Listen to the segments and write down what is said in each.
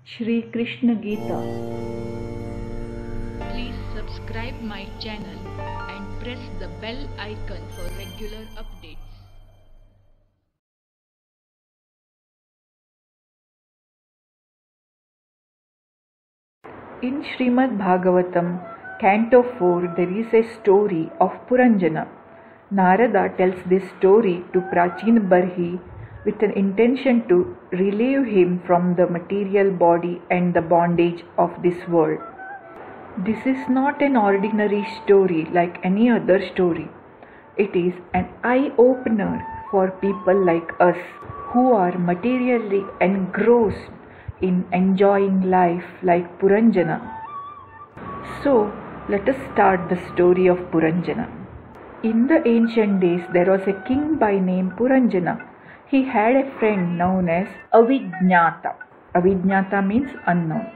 Shri Krishna Gita. Please subscribe my channel and press the bell icon for regular updates. In Srimad Bhagavatam, Canto 4, there is a story of Puranjana. Narada tells this story to Prachin Barhi with an intention to relieve him from the material body and the bondage of this world. This is not an ordinary story like any other story. It is an eye-opener for people like us who are materially engrossed in enjoying life like Puranjana. So, let us start the story of Puranjana. In the ancient days, there was a king by name Puranjana. He had a friend known as Avijñata. Avijñata means unknown.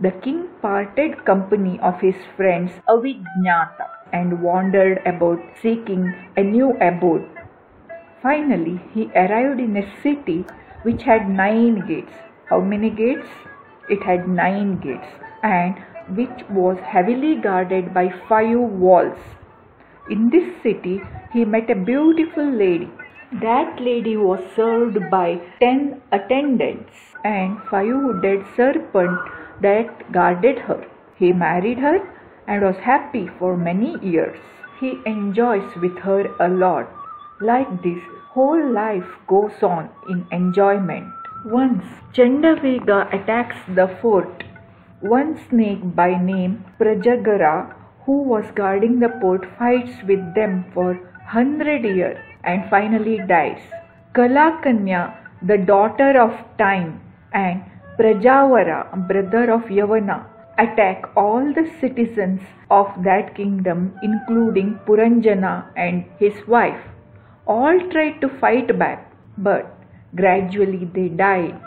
The king parted company of his friends Avijñata and wandered about seeking a new abode. Finally, he arrived in a city which had 9 gates. How many gates? It had 9 gates, and which was heavily guarded by 5 walls. In this city, he met a beautiful lady. That lady was served by 10 attendants and 5 hooded serpents that guarded her. He married her and was happy for many years. He enjoys with her a lot. Like this, whole life goes on in enjoyment. Once Chandavega attacks the fort. One snake by name Prajagara, who was guarding the fort, fights with them for 100 years and finally dies. Kalakanya, the daughter of Time, and Prajavara, brother of Yavana, attack all the citizens of that kingdom, including Puranjana and his wife. All tried to fight back, but gradually they died.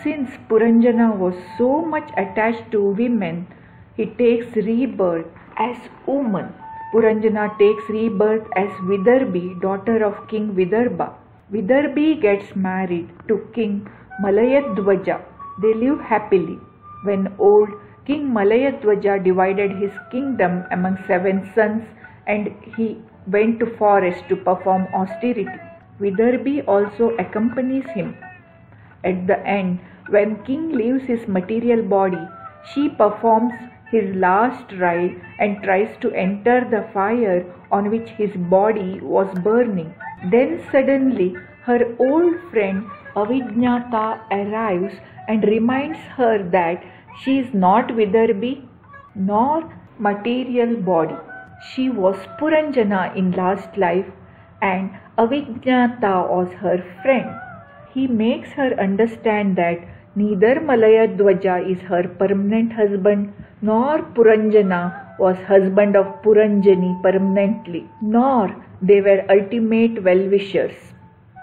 Since Puranjana was so much attached to women, he takes rebirth as woman. Puranjana takes rebirth as Vidarbhi, daughter of King Vidarbha. Vidarbhi gets married to King Malayadwaja. They live happily. When old, King Malayadwaja divided his kingdom among 7 sons and he went to forest to perform austerity. Vidarbhi also accompanies him. At the end, when king leaves his material body, she performs his last rite and tries to enter the fire on which his body was burning. Then suddenly her old friend Avijñata arrives and reminds her that she is not Vidarbhi nor material body. She was Puranjana in last life and Avijñata was her friend. He makes her understand that neither Malayadwaja is her permanent husband nor Puranjana was husband of Puranjani permanently, nor they were ultimate well-wishers.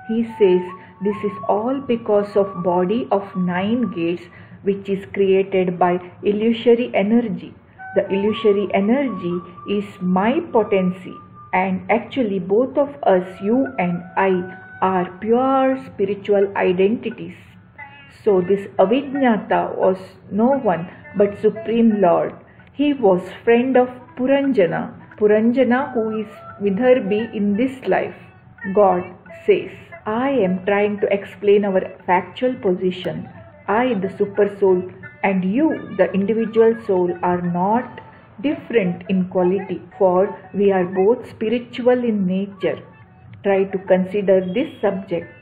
He says this is all because of body of 9 gates which is created by illusory energy. The illusory energy is my potency, and actually both of us, you and I, are pure spiritual identities. So this Avijñata was no one but Supreme Lord. He was friend of Puranjana, Puranjana who is Vidarbhi in this life. God says, I am trying to explain our factual position. I, the super soul, and you, the individual soul, are not different in quality, for we are both spiritual in nature. Try to consider this subject.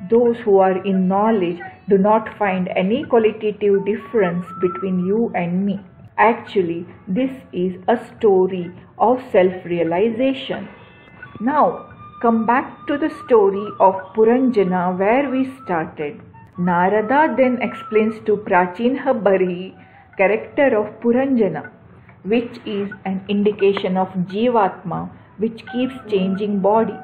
Those who are in knowledge do not find any qualitative difference between you and me. Actually, this is a story of self-realization. Now, come back to the story of Puranjana where we started. Narada then explains to Prachinha Barhi character of Puranjana, which is an indication of Jivatma which keeps changing body.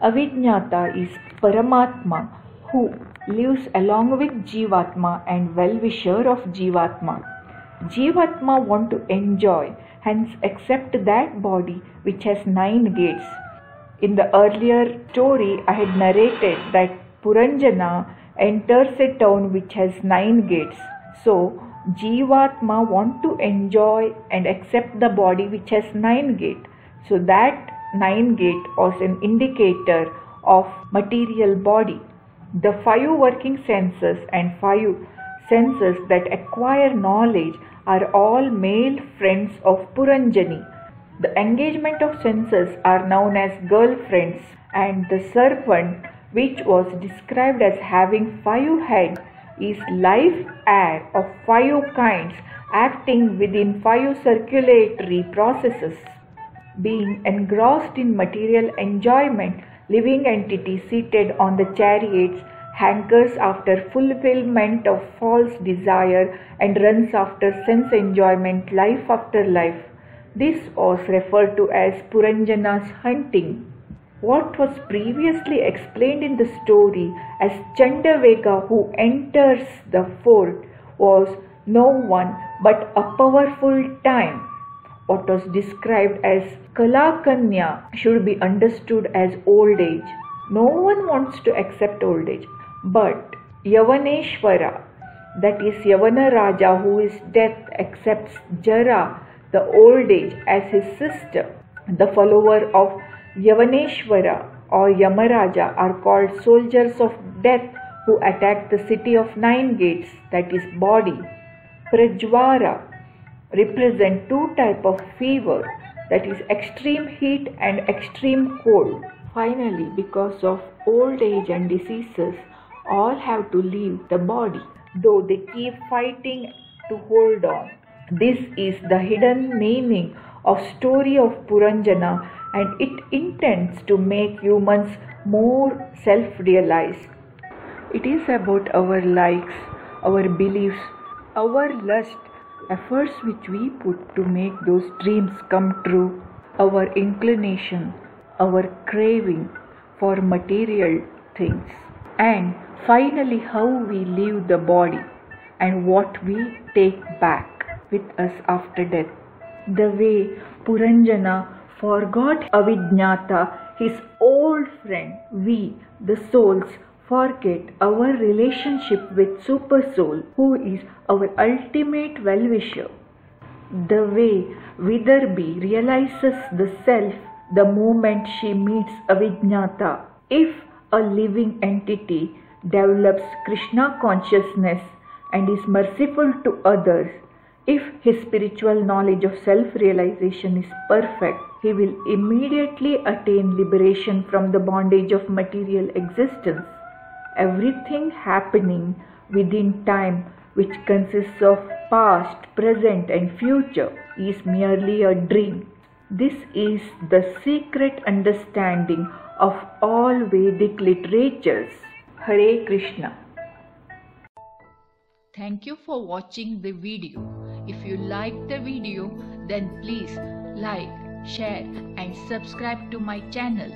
Avijñata is Paramatma who lives along with Jivatma and well-wisher of Jivatma. Jivatma want to enjoy, hence accept that body which has 9 gates. In the earlier story, I had narrated that Puranjana enters a town which has 9 gates. So, Jivatma want to enjoy and accept the body which has 9 gate. So that 9 gate was an indicator of material body. The 5 working senses and 5 senses that acquire knowledge are all male friends of Puranjani. The engagement of senses are known as girlfriends, and the serpent, which was described as having 5 heads, is life air of 5 kinds acting within 5 circulatory processes. Being engrossed in material enjoyment, living entity seated on the chariots hankers after fulfillment of false desire and runs after sense enjoyment life after life. This was referred to as Puranjana's hunting. What was previously explained in the story as Chandavega who enters the fort was no one but a powerful time. What was described as Kalakanya should be understood as old age. No one wants to accept old age, but Yavaneshwara, that is Yavana Raja who is death, accepts Jara, the old age, as his sister. The follower of Yavaneshwara or Yamaraja are called soldiers of death who attack the city of 9 gates, that is body. Prajvara represent 2 types of fever, that is extreme heat and extreme cold. Finally, because of old age and diseases, all have to leave the body, though they keep fighting to hold on. This is the hidden meaning of story of Puranjana, and it intends to make humans more self-realized. It is about our likes, our beliefs, our lust, efforts which we put to make those dreams come true, our inclination, our craving for material things, and finally how we leave the body and what we take back with us after death. The way Puranjana forgot Avidnyata, his old friend, we, the souls, forget our relationship with Super Soul, who is our ultimate well-wisher. The way Vidarbhi realizes the self the moment she meets Avidnyata. If a living entity develops Krishna consciousness and is merciful to others, if his spiritual knowledge of self-realization is perfect, he will immediately attain liberation from the bondage of material existence. Everything happening within time, which consists of past, present and future, is merely a dream. This is the secret understanding of all Vedic literatures. Hare Krishna. Thank you for watching the video. If you liked the video, then please like, share and subscribe to my channel.